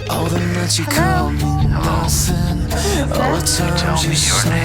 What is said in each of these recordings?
All the nights you call me nothing. All the times you say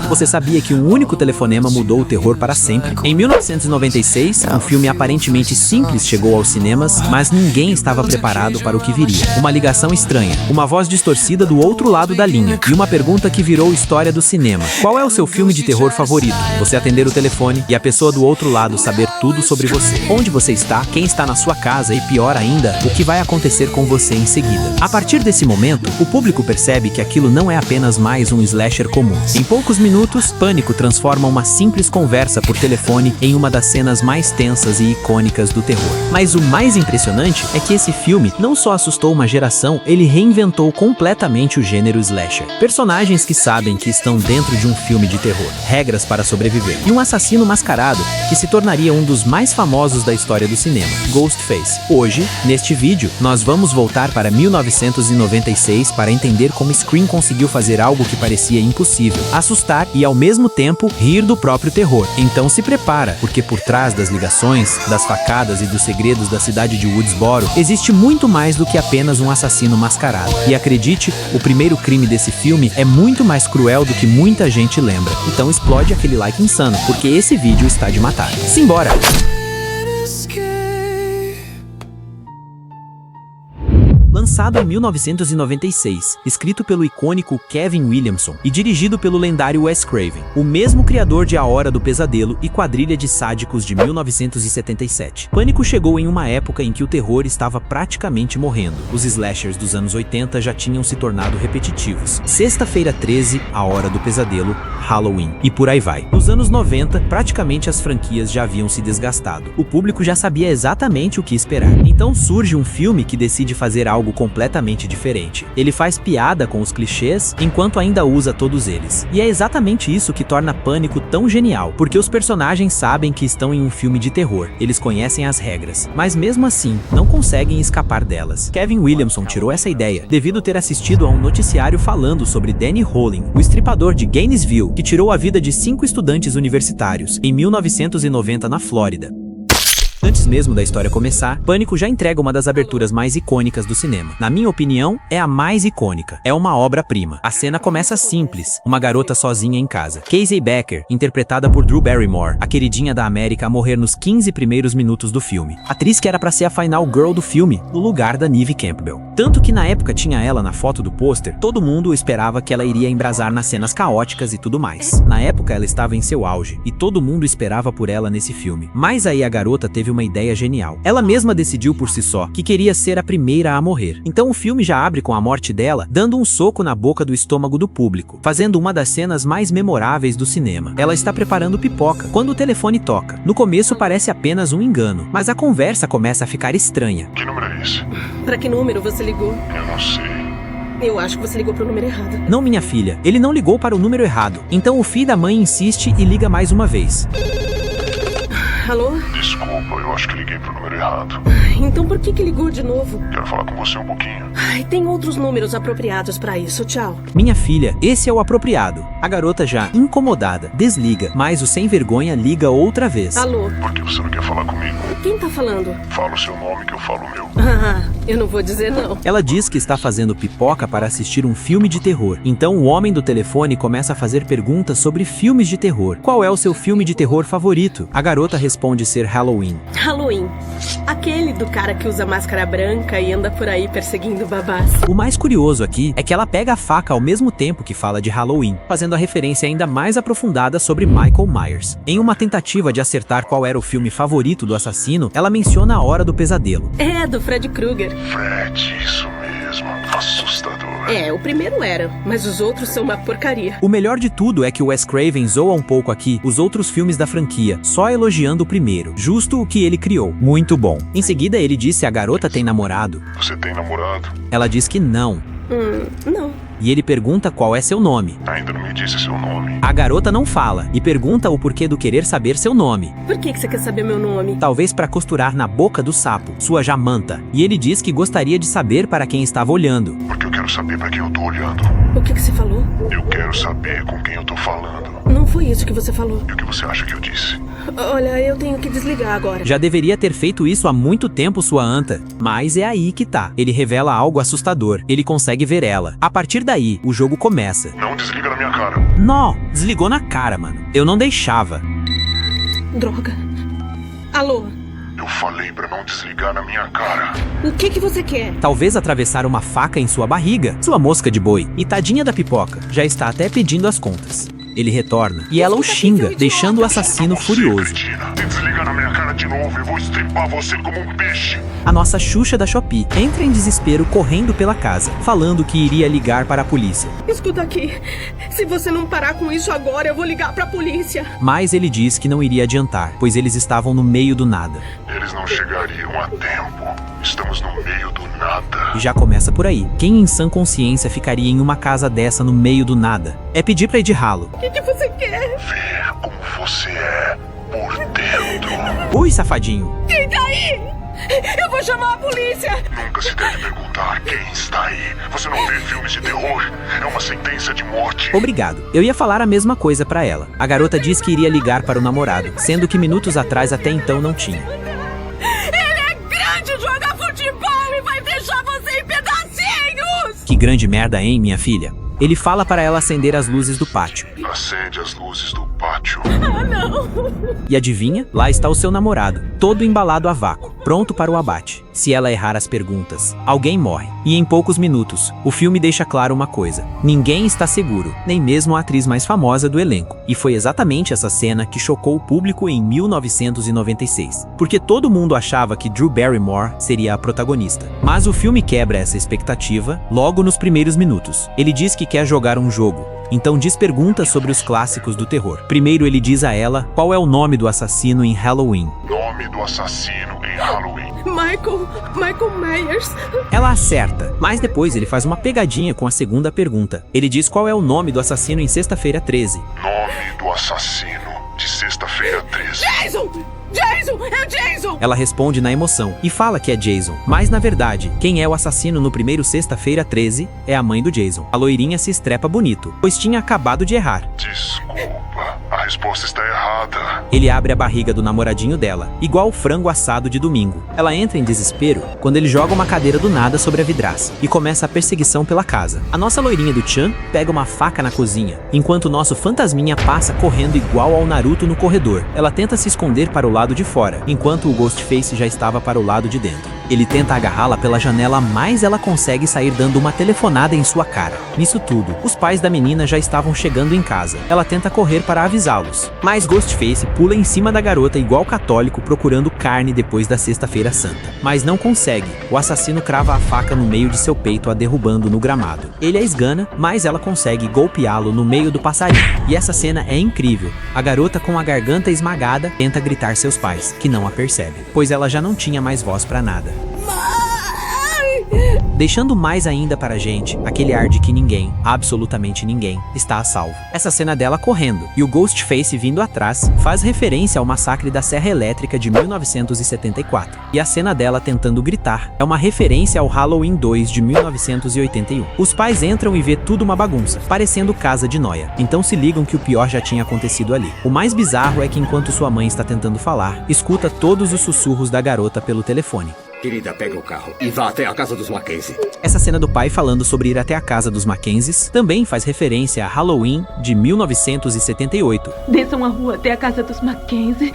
Você sabia que um único telefonema mudou o terror para sempre? Em 1996, um filme aparentemente simples chegou aos cinemas, mas ninguém estava preparado para o que viria. Uma ligação estranha, uma voz distorcida do outro lado da linha e uma pergunta que virou história do cinema. Qual é o seu filme de terror favorito? Você atender o telefone e a pessoa do outro lado saber tudo sobre você. Onde você está, quem está na sua casa e, pior ainda, o que vai acontecer com você em seguida. A partir desse momento, o público percebe que aquilo não é apenas mais um slasher comum. Em poucos minutos, Pânico transforma uma simples conversa por telefone em uma das cenas mais tensas e icônicas do terror. Mas o mais impressionante é que esse filme não só assustou uma geração, ele reinventou completamente o gênero slasher. Personagens que sabem que estão dentro de um filme de terror, regras para sobreviver, e um assassino mascarado que se tornaria um dos mais famosos da história do cinema, Ghostface. Hoje, neste vídeo, nós vamos voltar para 1996 para entender como Scream conseguiu fazer algo que parecia impossível, assustar e ao mesmo tempo rir do próprio terror. Então se prepara, porque por trás das ligações, das facadas e dos segredos da cidade de Woodsboro, existe muito mais do que apenas um assassino mascarado. E acredite, o primeiro crime desse filme é muito mais cruel do que muita gente lembra. Então explode aquele like insano, porque esse vídeo está de matar. Simbora! Lançado em 1996, escrito pelo icônico Kevin Williamson e dirigido pelo lendário Wes Craven, o mesmo criador de A Hora do Pesadelo e Quadrilha de Sádicos de 1977. Pânico chegou em uma época em que o terror estava praticamente morrendo. Os slashers dos anos 80 já tinham se tornado repetitivos. Sexta-feira 13, A Hora do Pesadelo, Halloween e por aí vai. Nos anos 90, praticamente as franquias já haviam se desgastado. O público já sabia exatamente o que esperar. Então surge um filme que decide fazer algo completamente diferente. Ele faz piada com os clichês, enquanto ainda usa todos eles. E é exatamente isso que torna Pânico tão genial, porque os personagens sabem que estão em um filme de terror, eles conhecem as regras, mas mesmo assim, não conseguem escapar delas. Kevin Williamson tirou essa ideia devido ter assistido a um noticiário falando sobre Danny Holing, o estripador de Gainesville, que tirou a vida de 5 estudantes universitários, em 1990 na Flórida. Antes mesmo da história começar, Pânico já entrega uma das aberturas mais icônicas do cinema. Na minha opinião, é a mais icônica. É uma obra-prima. A cena começa simples, uma garota sozinha em casa. Casey Becker, interpretada por Drew Barrymore, a queridinha da América a morrer nos 15 primeiros minutos do filme. Atriz que era pra ser a final girl do filme, no lugar da Neve Campbell. Tanto que na época tinha ela na foto do pôster, todo mundo esperava que ela iria embrasar nas cenas caóticas e tudo mais. Na época ela estava em seu auge, e todo mundo esperava por ela nesse filme. Mas aí a garota teve uma ideia genial. Ela mesma decidiu por si só que queria ser a primeira a morrer. Então o filme já abre com a morte dela, dando um soco na boca do estômago do público, fazendo uma das cenas mais memoráveis do cinema. Ela está preparando pipoca quando o telefone toca. No começo parece apenas um engano, mas a conversa começa a ficar estranha. Que número é esse? Pra que número você ligou? Eu não sei. Eu acho que você ligou pro número errado. Não, minha filha, ele não ligou para o número errado. Então o filho da mãe insiste e liga mais uma vez. Alô? Desculpa, eu acho que liguei pro número errado. Então por que ligou de novo? Quero falar com você um pouquinho. Ai, tem outros números apropriados pra isso, tchau. Minha filha, esse é o apropriado. A garota já incomodada desliga, mas o sem vergonha liga outra vez. Alô? Por que você não quer falar comigo? Quem tá falando? Fala o seu nome que eu falo o meu. Ah, eu não vou dizer não. Ela diz que está fazendo pipoca para assistir um filme de terror. Então o homem do telefone começa a fazer perguntas sobre filmes de terror. Qual é o seu filme de terror favorito? A garota responde ser Halloween. Halloween. Aquele do cara que usa máscara branca e anda por aí perseguindo babás. O mais curioso aqui é que ela pega a faca ao mesmo tempo que fala de Halloween, fazendo a referência ainda mais aprofundada sobre Michael Myers. Em uma tentativa de acertar qual era o filme favorito do assassino, ela menciona A Hora do Pesadelo. É, do Fred Krueger. Fred, isso mesmo. Assustador. É, o primeiro era, mas os outros são uma porcaria. O melhor de tudo é que o Wes Craven zoa um pouco aqui os outros filmes da franquia, só elogiando o primeiro, justo o que ele criou. Muito bom. Em seguida ele disse: a garota tem namorado? Você tem namorado? Ela diz que não. Não. E ele pergunta qual é seu nome. Ainda não me disse seu nome. A garota não fala e pergunta o porquê do querer saber seu nome. Por que você quer saber meu nome? Talvez para costurar na boca do sapo, sua jamanta. E ele diz que gostaria de saber para quem estava olhando. Porque eu quero saber pra quem eu tô olhando. O que você falou? Eu quero saber com quem eu tô falando. Não foi isso que você falou. E o que você acha que eu disse? Olha, eu tenho que desligar agora. Já deveria ter feito isso há muito tempo, sua anta. Mas é aí que tá. Ele revela algo assustador. Ele consegue ver ela. A partir daí, o jogo começa. Não desliga na minha cara. Nó, desligou na cara, mano. Eu não deixava. Droga. Alô? Eu falei pra não desligar na minha cara. O que você quer? Talvez atravessar uma faca em sua barriga, sua mosca de boi. E tadinha da pipoca, já está até pedindo as contas. Ele retorna e ela o xinga, deixando o assassino furioso. Cretina. Se desligar na minha cara de novo, eu vou estripar você como um peixe. A nossa Xuxa da Shopee entra em desespero correndo pela casa, falando que iria ligar para a polícia. Escuta aqui. Se você não parar com isso agora, eu vou ligar pra polícia. Mas ele diz que não iria adiantar, pois eles estavam no meio do nada. Eles não chegariam a tempo. Estamos no meio do nada. E já começa por aí. Quem em sã consciência ficaria em uma casa dessa no meio do nada? É pedir pra ir de ralo. O que você quer? Ver como você é por dentro. Ui, safadinho. Quem tá aí? Eu vou chamar a polícia. Nunca se deve perguntar quem está aí. Você não vê filmes de terror? É uma sentença de morte. Obrigado. Eu ia falar a mesma coisa pra ela. A garota diz que iria ligar para o namorado, sendo que minutos atrás até então não tinha. Ele é grande, joga futebol e vai deixar você em pedacinhos. Que grande merda, hein, minha filha? Ele fala para ela acender as luzes do pátio. Acende as luzes do pátio. Ah, não. E adivinha? Lá está o seu namorado, todo embalado a vácuo, pronto para o abate. Se ela errar as perguntas, alguém morre. E em poucos minutos, o filme deixa claro uma coisa: ninguém está seguro, nem mesmo a atriz mais famosa do elenco. E foi exatamente essa cena que chocou o público em 1996. Porque todo mundo achava que Drew Barrymore seria a protagonista. Mas o filme quebra essa expectativa logo nos primeiros minutos. Ele diz que quer jogar um jogo. Então diz perguntas sobre os clássicos do terror. Primeiro ele diz a ela qual é o nome do assassino em Halloween. Nome do assassino em Halloween. Michael Myers. Ela acerta, mas depois ele faz uma pegadinha com a segunda pergunta. Ele diz qual é o nome do assassino em Sexta-feira 13. Nome do assassino de Sexta-feira 13. Jason! Jason! É o Jason! Ela responde na emoção e fala que é Jason, mas na verdade, quem é o assassino no primeiro Sexta-feira 13 é a mãe do Jason. A loirinha se estrepa bonito, pois tinha acabado de errar. Desculpa, a resposta está errada. Ele abre a barriga do namoradinho dela, igual o frango assado de domingo. Ela entra em desespero quando ele joga uma cadeira do nada sobre a vidraça e começa a perseguição pela casa. A nossa loirinha do Chan pega uma faca na cozinha, enquanto o nosso fantasminha passa correndo igual ao Naruto no corredor. Ela tenta se esconder para o lado de fora, enquanto o Ghostface já estava para o lado de dentro. Ele tenta agarrá-la pela janela, mas ela consegue sair dando uma telefonada em sua cara. Nisso tudo, os pais da menina já estavam chegando em casa. Ela tenta correr para avisá-los, mas Ghostface pula em cima da garota igual católico procurando carne depois da Sexta-feira Santa. Mas não consegue. O assassino crava a faca no meio de seu peito, a derrubando no gramado. Ele a esgana, mas ela consegue golpeá-lo no meio do passarinho. E essa cena é incrível. A garota com a garganta esmagada tenta gritar seus pais, que não a percebem, pois ela já não tinha mais voz para nada. Deixando mais ainda para a gente aquele ar de que ninguém, absolutamente ninguém, está a salvo. Essa cena dela correndo e o Ghostface vindo atrás faz referência ao massacre da Serra Elétrica de 1974. E a cena dela tentando gritar é uma referência ao Halloween 2 de 1981. Os pais entram e vê tudo uma bagunça, parecendo casa de noia. Então se ligam que o pior já tinha acontecido ali. O mais bizarro é que enquanto sua mãe está tentando falar, escuta todos os sussurros da garota pelo telefone. Querida, pega o carro e vá até a casa dos Mackenzie. Essa cena do pai falando sobre ir até a casa dos Mackenzies também faz referência a Halloween de 1978. Desçam a rua até a casa dos Mackenzie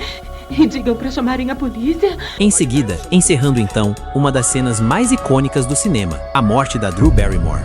e digam para chamarem a polícia. Em seguida, encerrando então uma das cenas mais icônicas do cinema, a morte da Drew Barrymore.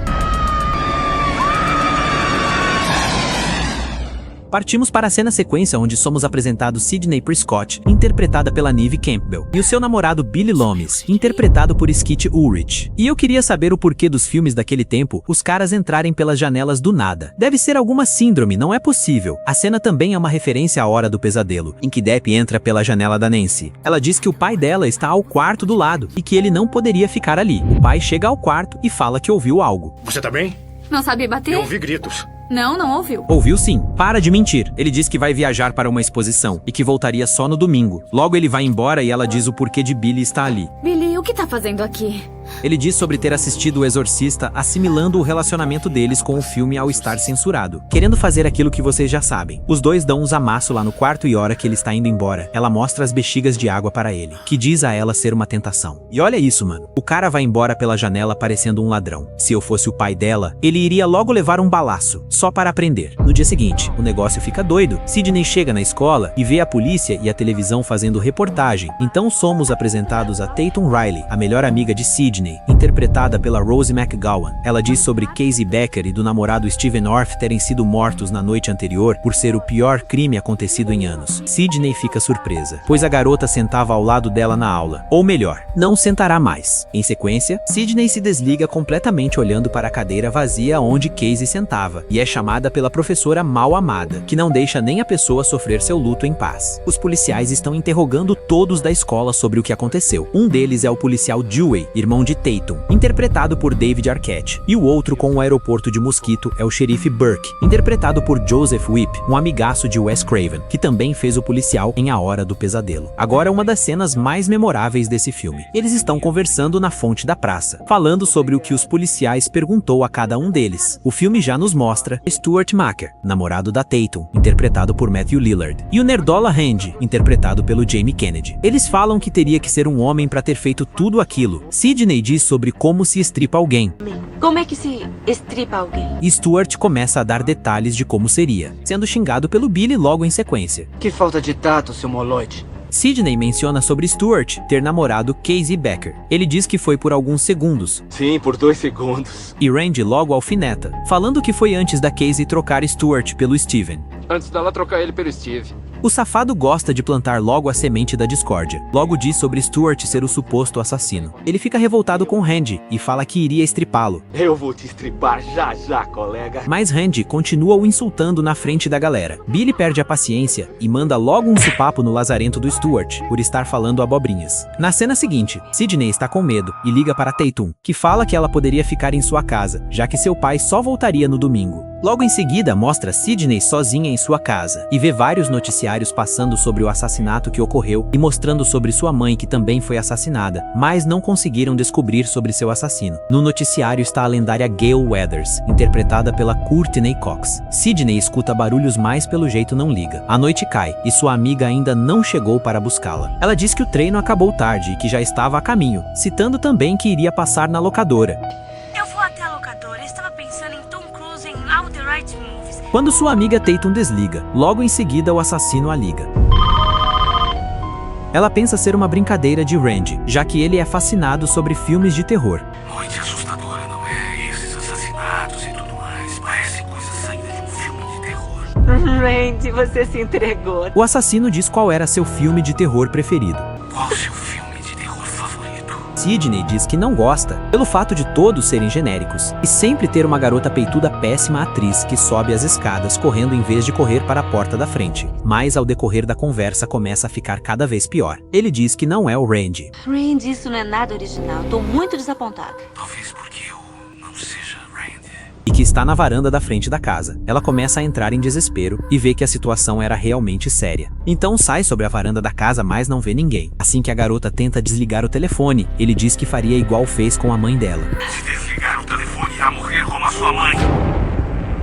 Partimos para a cena sequência onde somos apresentados Sidney Prescott, interpretada pela Neve Campbell, e o seu namorado Billy Loomis, interpretado por Skeet Ulrich. E eu queria saber o porquê dos filmes daquele tempo, os caras entrarem pelas janelas do nada. Deve ser alguma síndrome, não é possível. A cena também é uma referência à Hora do Pesadelo, em que Depp entra pela janela da Nancy. Ela diz que o pai dela está ao quarto do lado, e que ele não poderia ficar ali. O pai chega ao quarto e fala que ouviu algo. Você tá bem? Não sabe bater? Eu ouvi gritos. Não ouviu. Ouviu sim. Para de mentir. Ele diz que vai viajar para uma exposição e que voltaria só no domingo. Logo ele vai embora e ela diz o porquê de Billy estar ali. Billy, o que tá fazendo aqui? Ele diz sobre ter assistido O Exorcista, assimilando o relacionamento deles com o filme ao estar censurado, querendo fazer aquilo que vocês já sabem. Os dois dão uns amassos lá no quarto e hora que ele está indo embora, ela mostra as bexigas de água para ele, que diz a ela ser uma tentação. E olha isso, mano. O cara vai embora pela janela parecendo um ladrão. Se eu fosse o pai dela, ele iria logo levar um balaço, só para aprender. No dia seguinte, o negócio fica doido. Sidney chega na escola e vê a polícia e a televisão fazendo reportagem. Então somos apresentados a Tatum Riley, a melhor amiga de Sidney, interpretada pela Rose McGowan. Ela diz sobre Casey Becker e do namorado Steven Orth terem sido mortos na noite anterior por ser o pior crime acontecido em anos. Sidney fica surpresa, pois a garota sentava ao lado dela na aula. Ou melhor, não sentará mais. Em sequência, Sidney se desliga completamente olhando para a cadeira vazia onde Casey sentava, e é chamada pela professora mal amada, que não deixa nem a pessoa sofrer seu luto em paz. Os policiais estão interrogando todos da escola sobre o que aconteceu. Um deles é o policial Dewey, irmão de Tatum, interpretado por David Arquette, e o outro com o aeroporto de Mosquito é o xerife Burke, interpretado por Joseph Whipp, um amigaço de Wes Craven, que também fez o policial em A Hora do Pesadelo. Agora uma das cenas mais memoráveis desse filme. Eles estão conversando na fonte da praça, falando sobre o que os policiais perguntou a cada um deles. O filme já nos mostra Stuart Macker, namorado da Tatum, interpretado por Matthew Lillard, e o nerdola Randy, interpretado pelo Jamie Kennedy. Eles falam que teria que ser um homem para ter feito tudo aquilo. Sidney diz sobre como se estripa alguém. Como é que se estripa alguém? E Stuart começa a dar detalhes de como seria, sendo xingado pelo Billy logo em sequência. Que falta de tato, seu moloide. Sidney menciona sobre Stuart ter namorado Casey Becker. Ele diz que foi por alguns segundos. Sim, por 2 segundos. E Randy logo alfineta, falando que foi antes da Casey trocar Stuart pelo Steven. Antes dela trocar ele pelo Steve. O safado gosta de plantar logo a semente da discórdia. Logo diz sobre Stuart ser o suposto assassino. Ele fica revoltado com Randy e fala que iria estripá-lo. Eu vou te estripar já já, colega. Mas Randy continua o insultando na frente da galera. Billy perde a paciência e manda logo um supapo no lazarento do Stuart, por estar falando abobrinhas. Na cena seguinte, Sidney está com medo e liga para Tatum, que fala que ela poderia ficar em sua casa, já que seu pai só voltaria no domingo. Logo em seguida, mostra Sidney sozinha em sua casa e vê vários noticiários passando sobre o assassinato que ocorreu e mostrando sobre sua mãe que também foi assassinada, mas não conseguiram descobrir sobre seu assassino. No noticiário está a lendária Gale Weathers, interpretada pela Courtney Cox. Sidney escuta barulhos, mas pelo jeito não liga. A noite cai e sua amiga ainda não chegou para buscá-la. Ela diz que o treino acabou tarde e que já estava a caminho, citando também que iria passar na locadora. Eu vou até a locadora, estava pensando em Tom Cruise em All the Right Movies. Quando sua amiga Tatum desliga, logo em seguida o assassino a liga. Ela pensa ser uma brincadeira de Randy, já que ele é fascinado sobre filmes de terror. Noite assustadora, não é? Esses assassinatos e tudo mais. Parece coisa saída de um filme de terror. Randy, você se entregou. O assassino diz qual era seu filme de terror preferido. Qual seu filme de terror favorito? Sidney diz que não gosta, pelo fato de todos serem genéricos, e sempre ter uma garota peituda péssima atriz que sobe as escadas correndo em vez de correr para a porta da frente. Mas ao decorrer da conversa começa a ficar cada vez pior. Ele diz que não é o Randy. Randy, isso não é nada original. Tô muito desapontada. Talvez porque eu não seja Randy. E que está na varanda da frente da casa. Ela começa a entrar em desespero e vê que a situação era realmente séria. Então sai sobre a varanda da casa, mas não vê ninguém. Assim que a garota tenta desligar o telefone, ele diz que faria igual fez com a mãe dela. Se desligar o telefone, irá morrer como a sua mãe.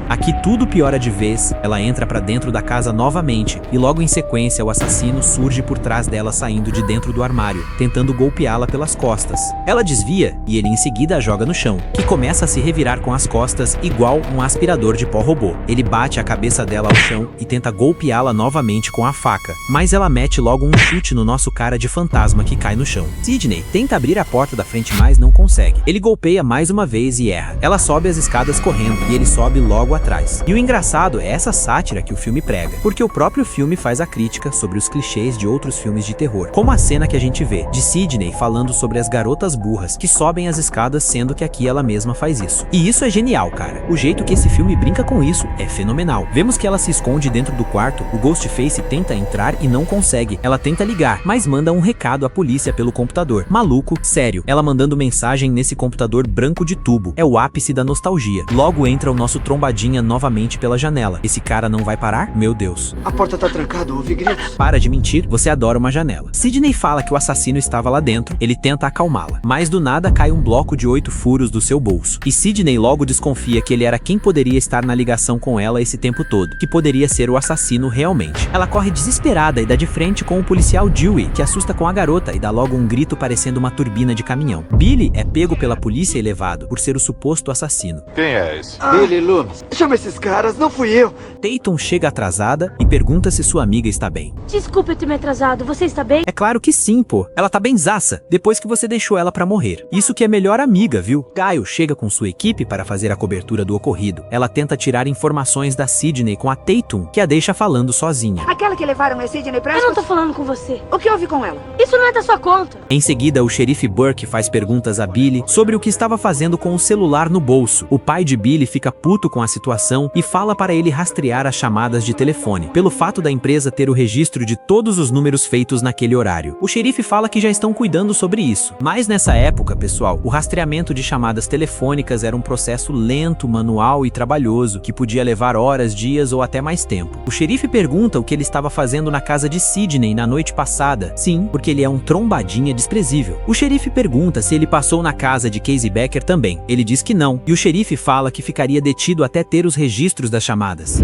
Aqui tudo piora de vez, ela entra pra dentro da casa novamente, e logo em sequência o assassino surge por trás dela saindo de dentro do armário, tentando golpeá-la pelas costas. Ela desvia, e ele em seguida a joga no chão, que começa a se revirar com as costas igual um aspirador de pó robô. Ele bate a cabeça dela ao chão e tenta golpeá-la novamente com a faca, mas ela mete logo um chute no nosso cara de fantasma que cai no chão. Sidney tenta abrir a porta da frente, mas não consegue. Ele golpeia mais uma vez e erra. Ela sobe as escadas correndo, e ele sobe logo atrás. E o engraçado é essa sátira que o filme prega, porque o próprio filme faz a crítica sobre os clichês de outros filmes de terror, como a cena que a gente vê de Sidney falando sobre as garotas burras que sobem as escadas, sendo que aqui ela mesma faz isso. E isso é genial, cara. O jeito que esse filme brinca com isso é fenomenal. Vemos que ela se esconde dentro do quarto, o Ghostface tenta entrar e não consegue. Ela tenta ligar, mas manda um recado à polícia pelo computador. Maluco, sério, ela mandando mensagem nesse computador branco de tubo. É o ápice da nostalgia. Logo entra o nosso trombadinho trombadinha novamente pela janela. Esse cara não vai parar? Meu Deus. A porta tá trancada, ouvi gritos. Para de mentir, você adora uma janela. Sidney fala que o assassino estava lá dentro, ele tenta acalmá-la, mas do nada cai um bloco de 8 furos do seu bolso. E Sidney logo desconfia que ele era quem poderia estar na ligação com ela esse tempo todo, que poderia ser o assassino realmente. Ela corre desesperada e dá de frente com o policial Dewey, que assusta com a garota e dá logo um grito parecendo uma turbina de caminhão. Billy é pego pela polícia e levado por ser o suposto assassino. Quem é esse? Billy Loomis. Chama esses caras, não fui eu. Tatum chega atrasada e pergunta se sua amiga está bem. Desculpa eu ter me atrasado, você está bem? É claro que sim, pô. Ela tá benzaça, depois que você deixou ela pra morrer. Isso que é melhor amiga, viu? Gaio chega com sua equipe para fazer a cobertura do ocorrido. Ela tenta tirar informações da Sidney com a Tatum, que a deixa falando sozinha. Aquela que levaram a Sidney pra... Eu não tô falando com você. O que houve com ela? Isso não é da sua conta. Em seguida, o xerife Burke faz perguntas a Billy sobre o que estava fazendo com o celular no bolso. O pai de Billy fica puto com a situação e fala para ele rastrear as chamadas de telefone, pelo fato da empresa ter o registro de todos os números feitos naquele horário. O xerife fala que já estão cuidando sobre isso. Mas nessa época, pessoal, o rastreamento de chamadas telefônicas era um processo lento, manual e trabalhoso, que podia levar horas, dias ou até mais tempo. O xerife pergunta o que ele estava fazendo na casa de Sidney na noite passada. Sim, porque ele é um trombadinha desprezível. O xerife pergunta se ele passou na casa de Casey Becker também. Ele diz que não, e o xerife fala que ficaria detido até ter os registros das chamadas.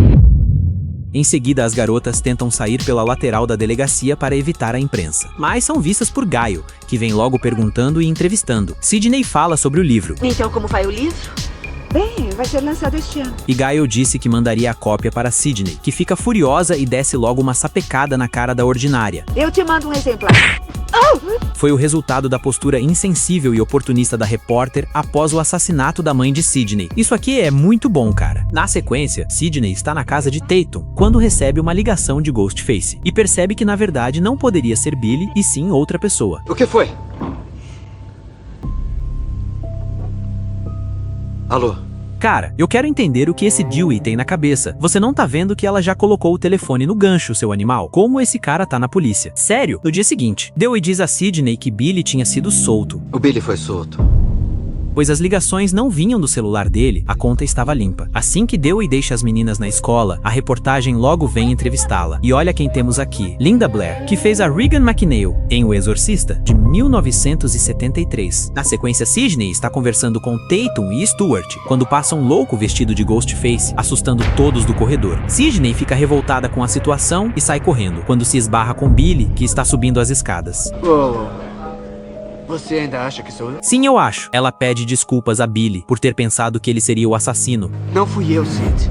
Em seguida, as garotas tentam sair pela lateral da delegacia para evitar a imprensa. Mas são vistas por Gaio, que vem logo perguntando e entrevistando. Sidney fala sobre o livro. Então como vai o livro? Bem, vai ser lançado este ano. E Gaio disse que mandaria a cópia para Sidney, que fica furiosa e desce logo uma sapecada na cara da ordinária. Eu te mando um exemplar. Foi o resultado da postura insensível e oportunista da repórter após o assassinato da mãe de Sidney. Isso aqui é muito bom, cara. Na sequência, Sidney está na casa de Tatum, quando recebe uma ligação de Ghostface, e percebe que na verdade não poderia ser Billy, e sim outra pessoa. O que foi? Alô? Cara, eu quero entender o que esse Dewey tem na cabeça. Você não tá vendo que ela já colocou o telefone no gancho, seu animal? Como esse cara tá na polícia? Sério? No dia seguinte, Dewey diz a Sidney que Billy tinha sido solto. O Billy foi solto. Pois as ligações não vinham do celular dele, a conta estava limpa. Assim que Dewey deixa as meninas na escola, a reportagem logo vem entrevistá-la. E olha quem temos aqui, Linda Blair, que fez a Regan McNeil em O Exorcista, de 1973. Na sequência, Sidney está conversando com Tatum e Stuart, quando passa um louco vestido de Ghostface, assustando todos do corredor. Sidney fica revoltada com a situação e sai correndo, quando se esbarra com Billy, que está subindo as escadas. Você ainda acha que sou eu? Sim, eu acho. Ela pede desculpas a Billy por ter pensado que ele seria o assassino. Não fui eu, Sid.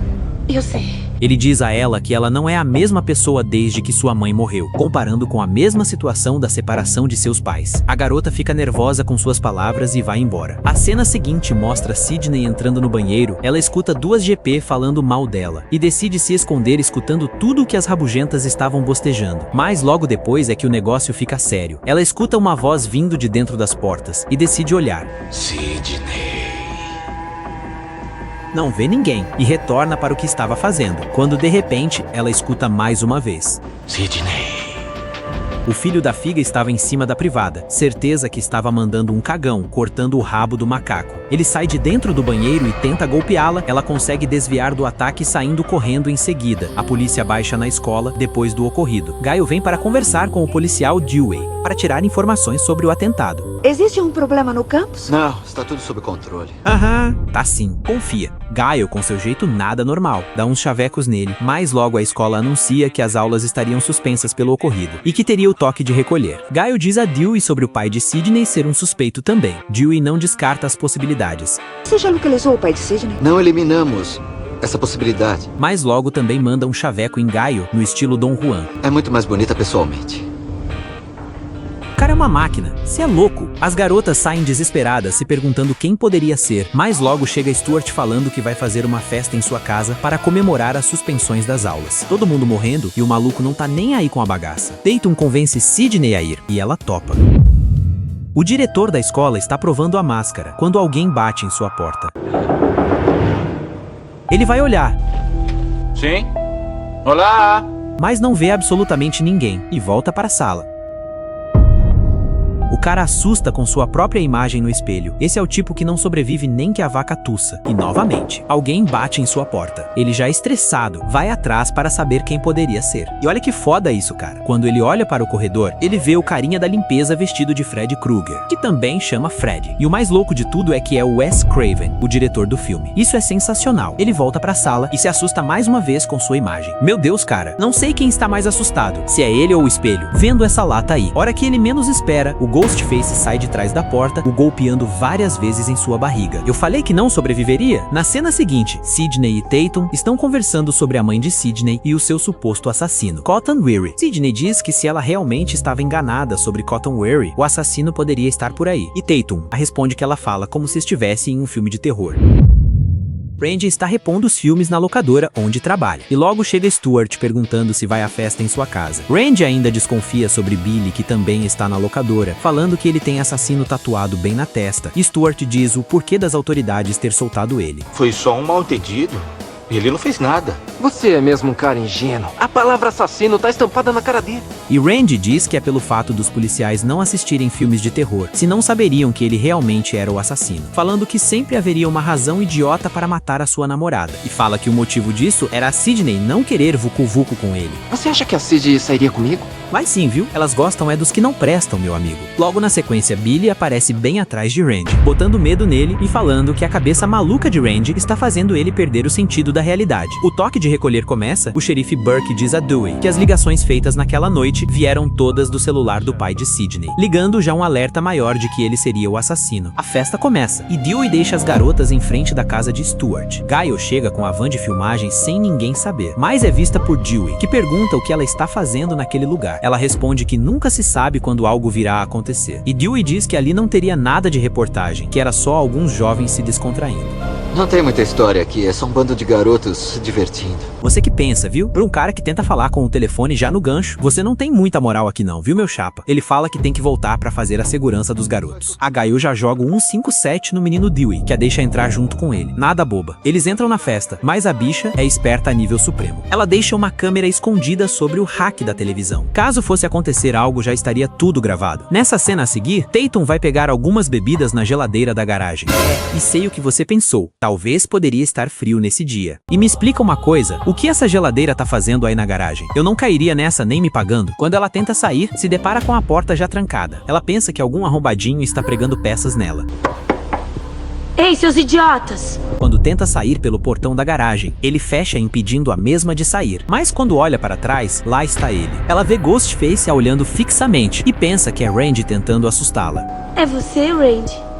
Eu sei. Ele diz a ela que ela não é a mesma pessoa desde que sua mãe morreu, comparando com a mesma situação da separação de seus pais. A garota fica nervosa com suas palavras e vai embora. A cena seguinte mostra Sidney entrando no banheiro. Ela escuta duas GP falando mal dela e decide se esconder escutando tudo o que as rabugentas estavam bostejando. Mas logo depois é que o negócio fica sério. Ela escuta uma voz vindo de dentro das portas e decide olhar. Sidney. Não vê ninguém e retorna para o que estava fazendo, quando de repente ela escuta mais uma vez. Sidney. O filho da Figa estava em cima da privada, certeza que estava mandando um cagão, cortando o rabo do macaco. Ele sai de dentro do banheiro e tenta golpeá-la, ela consegue desviar do ataque saindo correndo em seguida. A polícia baixa na escola depois do ocorrido. Gaio vem para conversar com o policial Dewey, para tirar informações sobre o atentado. Existe um problema no campus? Não, está tudo sob controle. Aham, tá sim, confia. Gaio, com seu jeito nada normal, dá uns chavecos nele, mas logo a escola anuncia que as aulas estariam suspensas pelo ocorrido, e que teria o toque de recolher. Gaio diz a Dewey sobre o pai de Sidney ser um suspeito também. Dewey não descarta as possibilidades. Você já localizou o pai de Sidney? Não eliminamos essa possibilidade. Mas logo também manda um chaveco em Gaio, no estilo Dom Juan. É muito mais bonita pessoalmente. O cara é uma máquina, cê é louco. As garotas saem desesperadas, se perguntando quem poderia ser, mas logo chega Stuart falando que vai fazer uma festa em sua casa para comemorar as suspensões das aulas. Todo mundo morrendo e o maluco não tá nem aí com a bagaça. Tatum convence Sidney a ir, e ela topa. O diretor da escola está provando a máscara, quando alguém bate em sua porta. Ele vai olhar. Sim? Olá! Mas não vê absolutamente ninguém, e volta para a sala. O cara assusta com sua própria imagem no espelho. Esse é o tipo que não sobrevive nem que a vaca tussa. E novamente, alguém bate em sua porta. Ele já estressado, vai atrás para saber quem poderia ser. E olha que foda isso, cara. Quando ele olha para o corredor, ele vê o carinha da limpeza vestido de Freddy Krueger, que também chama Freddy. E o mais louco de tudo é que é o Wes Craven, o diretor do filme. Isso é sensacional. Ele volta pra sala e se assusta mais uma vez com sua imagem. Meu Deus, cara, não sei quem está mais assustado, se é ele ou o espelho, vendo essa lata aí. Hora que ele menos espera, o Ghostface sai de trás da porta, o golpeando várias vezes em sua barriga. Eu falei que não sobreviveria? Na cena seguinte, Sidney e Tatum estão conversando sobre a mãe de Sidney e o seu suposto assassino, Cotton Weary. Sidney diz que se ela realmente estava enganada sobre Cotton Weary, o assassino poderia estar por aí. E Tatum responde que ela fala como se estivesse em um filme de terror. Randy está repondo os filmes na locadora onde trabalha. E logo chega Stuart perguntando se vai à festa em sua casa. Randy ainda desconfia sobre Billy, que também está na locadora, falando que ele tem assassino tatuado bem na testa. E Stuart diz o porquê das autoridades ter soltado ele. Foi só um mal-entendido. Ele não fez nada. Você é mesmo um cara ingênuo. A palavra assassino tá estampada na cara dele. E Randy diz que é pelo fato dos policiais não assistirem filmes de terror, senão saberiam que ele realmente era o assassino, falando que sempre haveria uma razão idiota para matar a sua namorada. E fala que o motivo disso era a Sidney não querer vucu-vucu com ele. Você acha que a Sid sairia comigo? Mas sim, viu? Elas gostam é dos que não prestam, meu amigo. Logo na sequência, Billy aparece bem atrás de Randy, botando medo nele e falando que a cabeça maluca de Randy está fazendo ele perder o sentido da realidade. O toque de recolher começa, o xerife Burke diz a Dewey que as ligações feitas naquela noite vieram todas do celular do pai de Sidney, ligando já um alerta maior de que ele seria o assassino. A festa começa, e Dewey deixa as garotas em frente da casa de Stuart. Gail chega com a van de filmagem sem ninguém saber, mas é vista por Dewey, que pergunta o que ela está fazendo naquele lugar. Ela responde que nunca se sabe quando algo virá a acontecer. E Dewey diz que ali não teria nada de reportagem, que era só alguns jovens se descontraindo. Não tem muita história aqui, é só um bando de garotos se divertindo. Você que pensa, viu? Pra um cara que tenta falar com o telefone já no gancho, você não tem muita moral aqui não, viu, meu chapa? Ele fala que tem que voltar pra fazer a segurança dos garotos. A Gail já joga o 157 no menino Dewey, que a deixa entrar junto com ele. Nada boba. Eles entram na festa, mas a bicha é esperta a nível supremo. Ela deixa uma câmera escondida sobre o rack da televisão. Caso fosse acontecer algo, já estaria tudo gravado. Nessa cena a seguir, Tatum vai pegar algumas bebidas na geladeira da garagem. E sei o que você pensou. Talvez poderia estar frio nesse dia. E me explica uma coisa, o que essa geladeira tá fazendo aí na garagem? Eu não cairia nessa nem me pagando. Quando ela tenta sair, se depara com a porta já trancada. Ela pensa que algum arrombadinho está pregando peças nela. Ei, seus idiotas! Quando tenta sair pelo portão da garagem, ele fecha impedindo a mesma de sair. Mas quando olha para trás, lá está ele. Ela vê Ghostface a olhando fixamente e pensa que é Randy tentando assustá-la. É você, Randy?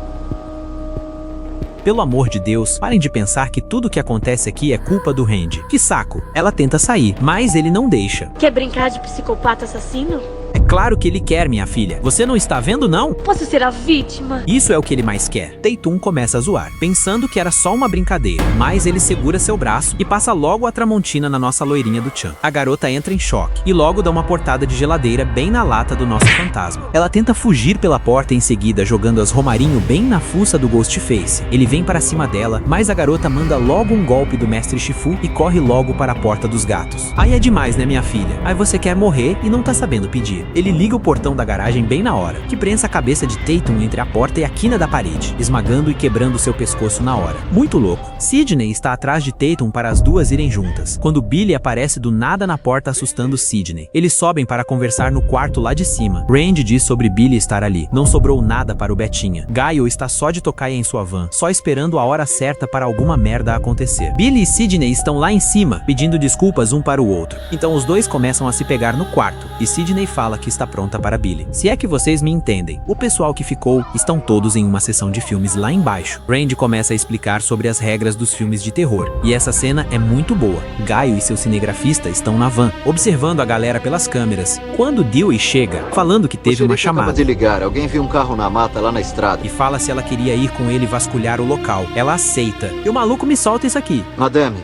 Pelo amor de Deus, parem de pensar que tudo que acontece aqui é culpa do Randy. Que saco! Ela tenta sair, mas ele não deixa. Quer brincar de psicopata assassino? É claro que ele quer, minha filha. Você não está vendo, não? Posso ser a vítima? Isso é o que ele mais quer. Tatum começa a zoar, pensando que era só uma brincadeira, mas ele segura seu braço e passa logo a Tramontina na nossa loirinha do Chan. A garota entra em choque e logo dá uma portada de geladeira bem na lata do nosso fantasma. Ela tenta fugir pela porta em seguida, jogando as Romarinho bem na fuça do Ghostface. Ele vem para cima dela, mas a garota manda logo um golpe do Mestre Shifu e corre logo para a porta dos gatos. Aí é demais, né, minha filha? Aí você quer morrer e não tá sabendo pedir. Ele liga o portão da garagem bem na hora, que prensa a cabeça de Tatum entre a porta e a quina da parede, esmagando e quebrando seu pescoço na hora. Muito louco. Sidney está atrás de Tatum para as duas irem juntas, quando Billy aparece do nada na porta assustando Sidney. Eles sobem para conversar no quarto lá de cima. Randy diz sobre Billy estar ali. Não sobrou nada para o Betinha. Gail está só de tocaia em sua van, só esperando a hora certa para alguma merda acontecer. Billy e Sidney estão lá em cima, pedindo desculpas um para o outro. Então os dois começam a se pegar no quarto, e Sidney fala que está pronta para Billy. Se é que vocês me entendem, o pessoal que ficou estão todos em uma sessão de filmes lá embaixo. Randy começa a explicar sobre as regras dos filmes de terror, e essa cena é muito boa. Gaio e seu cinegrafista estão na van, observando a galera pelas câmeras, quando Dewey chega, falando que teve uma chamada. Acaba de ligar, alguém viu um carro na mata lá na estrada. E fala se ela queria ir com ele vasculhar o local. Ela aceita. E o maluco me solta isso aqui. Madame,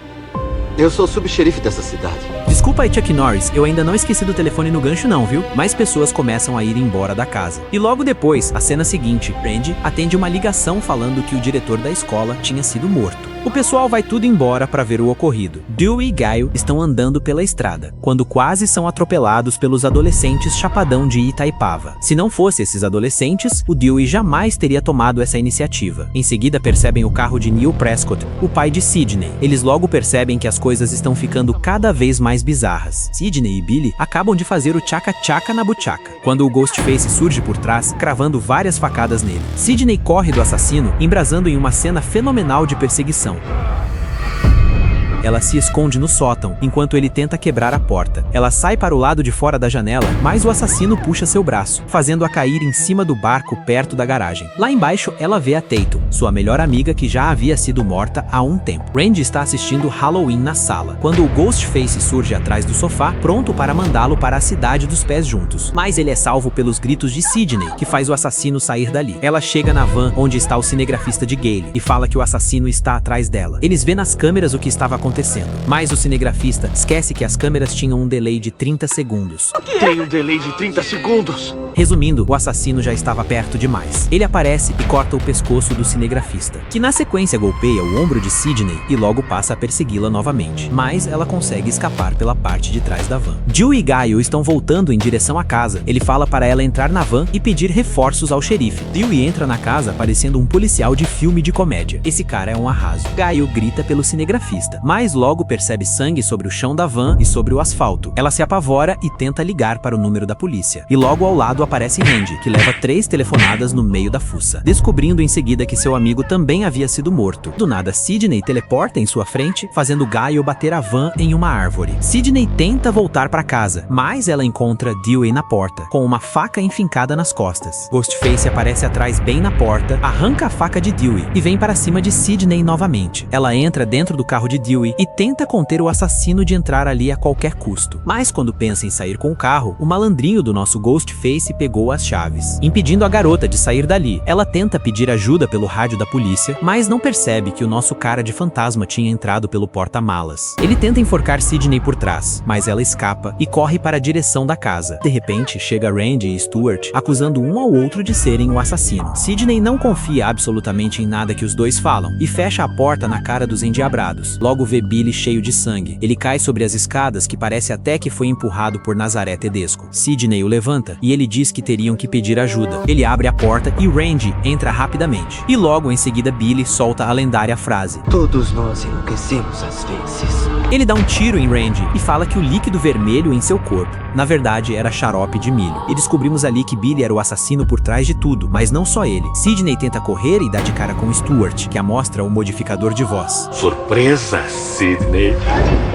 eu sou o subxerife dessa cidade. Desculpa aí, Chuck Norris, eu ainda não esqueci do telefone no gancho não, viu? Mais pessoas começam a ir embora da casa. E logo depois, a cena seguinte, Randy atende uma ligação falando que o diretor da escola tinha sido morto. O pessoal vai tudo embora para ver o ocorrido. Dewey e Gaio estão andando pela estrada, quando quase são atropelados pelos adolescentes chapadão de Itaipava. Se não fosse esses adolescentes, o Dewey jamais teria tomado essa iniciativa. Em seguida percebem o carro de Neil Prescott, o pai de Sidney. Eles logo percebem que as coisas estão ficando cada vez mais bizarras. Sidney e Billy acabam de fazer o tchaca-tchaca na buchaca, quando o Ghostface surge por trás, cravando várias facadas nele. Sidney corre do assassino, embrasando em uma cena fenomenal de perseguição. Ela se esconde no sótão, enquanto ele tenta quebrar a porta. Ela sai para o lado de fora da janela, mas o assassino puxa seu braço, fazendo-a cair em cima do barco perto da garagem. Lá embaixo, ela vê a Tatum, sua melhor amiga que já havia sido morta há um tempo. Randy está assistindo Halloween na sala, quando o Ghostface surge atrás do sofá, pronto para mandá-lo para a cidade dos pés juntos. Mas ele é salvo pelos gritos de Sidney, que faz o assassino sair dali. Ela chega na van onde está o cinegrafista de Gale e fala que o assassino está atrás dela. Eles vê nas câmeras o que estava acontecendo, mas o cinegrafista esquece que as câmeras tinham um delay de 30 segundos. Tem um delay de 30 segundos. Resumindo, o assassino já estava perto demais. Ele aparece e corta o pescoço do cinegrafista, que na sequência golpeia o ombro de Sidney e logo passa a persegui-la novamente. Mas ela consegue escapar pela parte de trás da van. Dewey e Gaio estão voltando em direção à casa. Ele fala para ela entrar na van e pedir reforços ao xerife. Dewey entra na casa parecendo um policial de filme de comédia. Esse cara é um arraso. Gaio grita pelo cinegrafista, mas logo percebe sangue sobre o chão da van e sobre o asfalto. Ela se apavora e tenta ligar para o número da polícia. E logo ao lado aparece Randy, que leva 3 telefonadas no meio da fuça, descobrindo em seguida que seu amigo também havia sido morto. Do nada, Sidney teleporta em sua frente, fazendo Gaio bater a van em uma árvore. Sidney tenta voltar para casa, mas ela encontra Dewey na porta, com uma faca enfincada nas costas. Ghostface aparece atrás bem na porta, arranca a faca de Dewey e vem para cima de Sidney novamente. Ela entra dentro do carro de Dewey e tenta conter o assassino de entrar ali a qualquer custo. Mas quando pensa em sair com o carro, o malandrinho do nosso Ghostface pegou as chaves, impedindo a garota de sair dali. Ela tenta pedir ajuda pelo rádio da polícia, mas não percebe que o nosso cara de fantasma tinha entrado pelo porta-malas. Ele tenta enforcar Sidney por trás, mas ela escapa e corre para a direção da casa. De repente, chega Randy e Stuart, acusando um ao outro de serem o assassino. Sidney não confia absolutamente em nada que os dois falam e fecha a porta na cara dos endiabrados. Logo vê Billy cheio de sangue. Ele cai sobre as escadas que parece até que foi empurrado por Nazaré Tedesco. Sidney o levanta e ele diz que teriam que pedir ajuda. Ele abre a porta e Randy entra rapidamente. E logo em seguida Billy solta a lendária frase: Todos nós enlouquecemos às vezes. Ele dá um tiro em Randy e fala que o líquido vermelho em seu corpo, na verdade, era xarope de milho. E descobrimos ali que Billy era o assassino por trás de tudo, mas não só ele. Sidney tenta correr e dá de cara com Stuart, que amostra o modificador de voz. Surpresa, Sidney.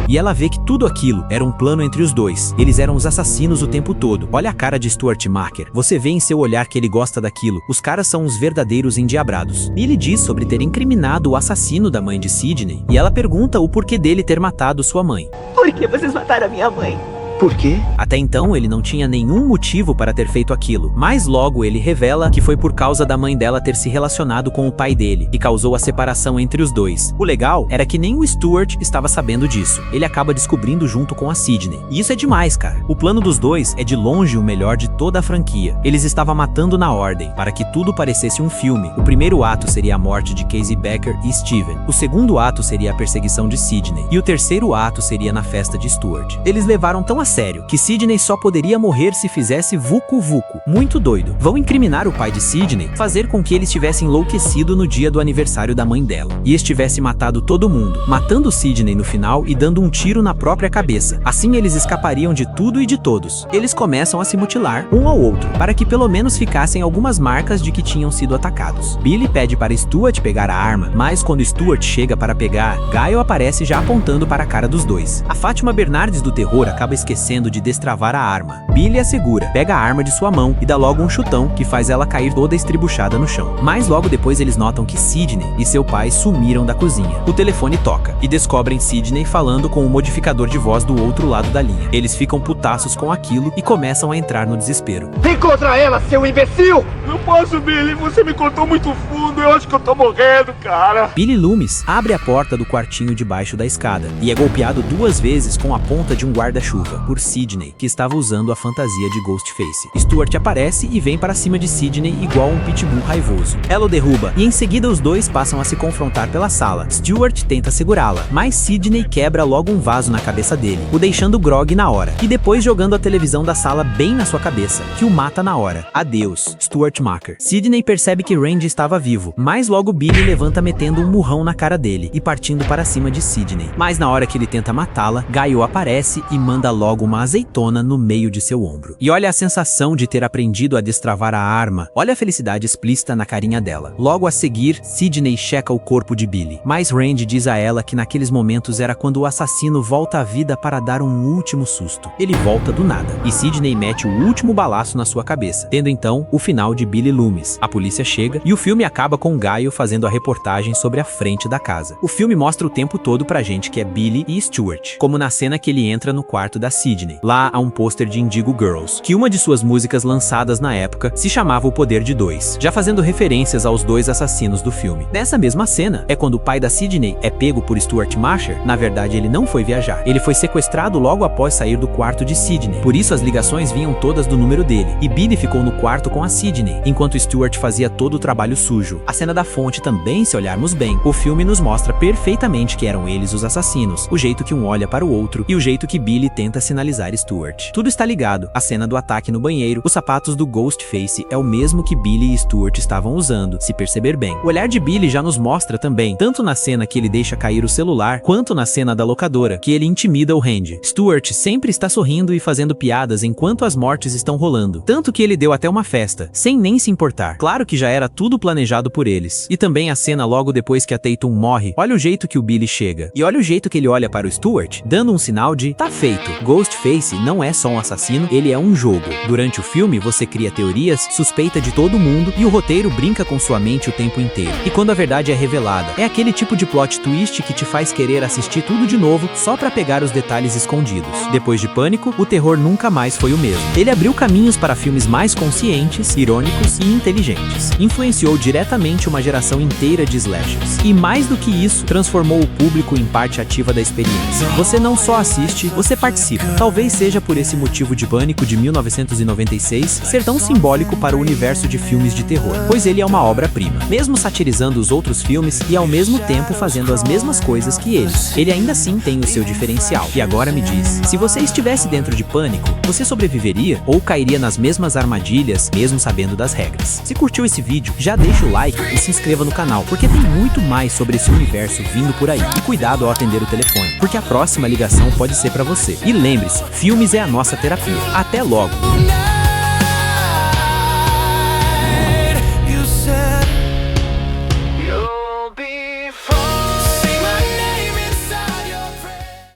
E ela vê que tudo aquilo era um plano entre os dois. Eles eram os assassinos o tempo todo. Olha a cara de Stuart Marker. Você vê em seu olhar que ele gosta daquilo. Os caras são os verdadeiros endiabrados. E ele diz sobre ter incriminado o assassino da mãe de Sidney. E ela pergunta o porquê dele ter matado sua mãe. Por que vocês mataram a minha mãe? Por quê? Até então, ele não tinha nenhum motivo para ter feito aquilo, mas logo ele revela que foi por causa da mãe dela ter se relacionado com o pai dele e causou a separação entre os dois. O legal era que nem o Stuart estava sabendo disso. Ele acaba descobrindo junto com a Sidney. E isso é demais, cara. O plano dos dois é de longe o melhor de toda a franquia. Eles estavam matando na ordem, para que tudo parecesse um filme. O primeiro ato seria a morte de Casey Becker e Steven. O segundo ato seria a perseguição de Sidney. E o terceiro ato seria na festa de Stuart. Eles levaram tão a sério que Sidney só poderia morrer se fizesse vucu vucu. Muito doido. Vão incriminar o pai de Sidney, fazer com que ele estivesse enlouquecido no dia do aniversário da mãe dela e estivesse matado todo mundo, matando Sidney no final e dando um tiro na própria cabeça. Assim eles escapariam de tudo e de todos. Eles começam a se mutilar um ao outro, para que pelo menos ficassem algumas marcas de que tinham sido atacados. Billy pede para Stuart pegar a arma, mas quando Stuart chega para pegar, Gaio aparece já apontando para a cara dos dois. A Fátima Bernardes do terror acaba esquecendo de destravar a arma. Billy a segura, pega a arma de sua mão e dá logo um chutão que faz ela cair toda estribuchada no chão. Mas logo depois eles notam que Sidney e seu pai sumiram da cozinha. O telefone toca e descobrem Sidney falando com o modificador de voz do outro lado da linha. Eles ficam putaços com aquilo e começam a entrar no desespero. Vem contra ela, seu imbecil! Não posso, Billy. Você me cortou muito fundo. Eu acho que eu tô morrendo, cara. Billy Loomis abre a porta do quartinho debaixo da escada e é golpeado 2 vezes com a ponta de um guarda-chuva por Sidney, que estava usando a fantasia de Ghostface. Stuart aparece e vem para cima de Sidney igual um pitbull raivoso. Ela o derruba e em seguida os dois passam a se confrontar pela sala. Stuart tenta segurá-la, mas Sidney quebra logo um vaso na cabeça dele, o deixando grog na hora, e depois jogando a televisão da sala bem na sua cabeça, que o mata na hora. Adeus, Stuart Marker. Sidney percebe que Randy estava vivo, mas logo Billy levanta metendo um murrão na cara dele e partindo para cima de Sidney. Mas na hora que ele tenta matá-la, Gaio aparece e manda logo uma azeitona no meio de seu ombro. E olha a sensação de ter aprendido a destravar a arma. Olha a felicidade explícita na carinha dela. Logo a seguir, Sidney checa o corpo de Billy, mas Randy diz a ela que naqueles momentos era quando o assassino volta à vida para dar um último susto. Ele volta do nada, e Sidney mete o último balaço na sua cabeça, tendo então o final de Billy Loomis. A polícia chega e o filme acaba com Gaio fazendo a reportagem sobre a frente da casa. O filme mostra o tempo todo pra gente que é Billy e Stuart, como na cena que ele entra no quarto da Sidney. Lá há um pôster de Indigo Girls, que uma de suas músicas lançadas na época se chamava O Poder de Dois, já fazendo referências aos 2 assassinos do filme. Nessa mesma cena é quando o pai da Sidney é pego por Stuart Marcher. Na verdade, ele não foi viajar. Ele foi sequestrado logo após sair do quarto de Sidney. Por isso as ligações vinham todas do número dele. E Billy ficou no quarto com a Sidney, enquanto Stuart fazia todo o trabalho sujo. A cena da fonte também, se olharmos bem, o filme nos mostra perfeitamente que eram eles os assassinos, o jeito que um olha para o outro e o jeito que Billy tenta sinalizar Stuart. Tudo está ligado. A cena do ataque no banheiro, os sapatos do Ghostface é o mesmo que Billy e Stuart estavam usando, se perceber bem. O olhar de Billy já nos mostra também, tanto na cena que ele deixa cair o celular, quanto na cena da locadora, que ele intimida o Randy. Stuart sempre está sorrindo e fazendo piadas enquanto as mortes estão rolando, tanto que ele deu até uma festa, sem nem se importar. Claro que já era tudo planejado por eles. E também a cena logo depois que a Tatum morre, olha o jeito que o Billy chega, e olha o jeito que ele olha para o Stuart, dando um sinal de tá feito. Ghostface não é só um assassino, ele é um jogo. Durante o filme você cria teorias, suspeita de todo mundo e o roteiro brinca com sua mente o tempo inteiro. E quando a verdade é revelada, é aquele tipo de plot twist que te faz querer assistir tudo de novo só pra pegar os detalhes escondidos. Depois de Pânico, o terror nunca mais foi o mesmo. Ele abriu caminhos para filmes mais conscientes, irônicos e inteligentes. Influenciou diretamente uma geração inteira de slashers. E mais do que isso, transformou o público em parte ativa da experiência. Você não só assiste, você participa. Talvez seja por esse motivo de Pânico de 1996 ser tão simbólico para o universo de filmes de terror, pois ele é uma obra-prima. Mesmo satirizando os outros filmes e ao mesmo tempo fazendo as mesmas coisas que eles, ele ainda assim tem o seu diferencial. E agora me diz, se você estivesse dentro de Pânico, você sobreviveria ou cairia nas mesmas armadilhas, mesmo sabendo das regras? Se curtiu esse vídeo, já deixa o like e se inscreva no canal, porque tem muito mais sobre esse universo vindo por aí. E cuidado ao atender o telefone, porque a próxima ligação pode ser pra você. E lembre-se, filmes é a nossa terapia. Até logo!